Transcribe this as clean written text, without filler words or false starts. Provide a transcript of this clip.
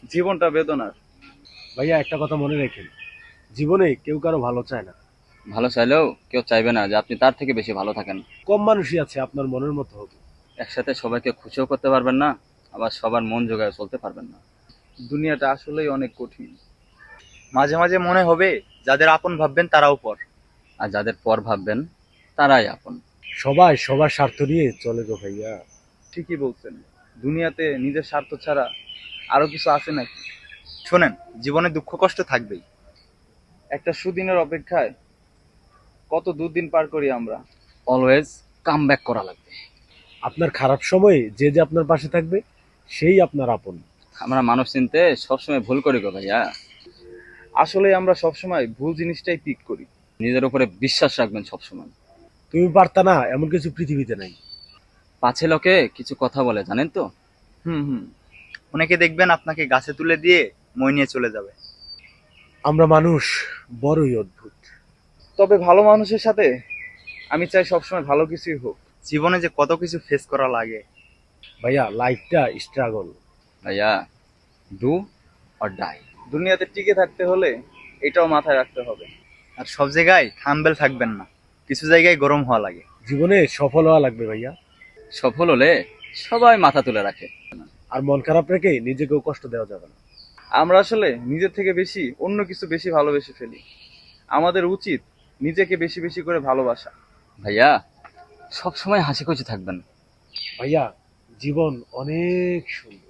জীবনটা বেদনার। ভাইয়া একটা কথা মনে রাখেন, জীবনে কেউ কারো ভালো চায় না। ভালো চাইলেও কেউ চাইবে না যে আপনি তার থেকে বেশি ভালো থাকেন। কম মানুষই আছে আপনার মনের মতো হবে। একসাথে সবাইকে খুশিও করতে পারবেন না, আবার সবার মন জোগায় চলতে পারবেন না। দুনিয়াটা আসলেই অনেক কঠিন। মাঝে মাঝে মনে হবে যাদের আপন ভাববেন তারাও পর। আর যাদের পর ভাববেন তারাই আপন। সবাই সবার স্বার্থ নিয়ে চলে গো ভাইয়া। ঠিকই বলছেন। দুনিয়াতে নিজের স্বার্থ ছাড়া আরো কিছু আছে নাকি? শোনেন, জীবনে দুঃখ কষ্ট থাকবেই। একটা সুদিনের অপেক্ষায় কত দুর্দিন পার করি আমরা। অলওয়েজ কাম ব্যাক করা লাগবে। আপনার খারাপ সময়ে যে যে আপনার পাশে থাকবে সেই আপনার আপন। আমরা মানুষ চিনতে সবসময় ভুল করি গো ভাইয়া। আসলে আমরা সবসময় ভুল জিনিসটাই পিক করি। নিজের উপরে বিশ্বাস রাখবেন সবসময়। তুমি পারতা না এমন কিছু পৃথিবীতে নাই। পাছে লোকে কিছু কথা বলে জানেন তো। হুম হুম। অনেকে দেখবেন আপনাকে গাছে তুলে দিয়ে মই নিয়ে চলে যাবে। আমরা মানুষ বড়ই অদ্ভুত। তবে ভালো মানুষের সাথে আমি চাই সবসময় ভালো কিছুই হোক। জীবনে যে কত কিছু ফেস করা লাগে। ভাইয়া লাইফটা স্ট্রাগল। ভাইয়া, ডু অর ডাই। দুনিয়াতে টিকে থাকতে হলে এটাও মাথায় রাখতে হবে। আর সব জায়গায় হাম্বেল থাকবেন না, কিছু জায়গায় গরম হওয়া লাগে। জীবনে সফল হওয়া লাগবে ভাইয়া। সফল হলে সবাই মাথা তুলে রাখে। আর মন খারাপ রেখে নিজেকেও কষ্ট দেওয়া যাবে না। আমরা আসলে নিজের থেকে বেশি অন্য কিছু বেশি ভালোবেসে ফেলি। আমাদের উচিত নিজেকে বেশি বেশি করে ভালোবাসা। ভাইয়া, সবসময় হাসি খুশি থাকবেন। ভাইয়া জীবন অনেক সুন্দর।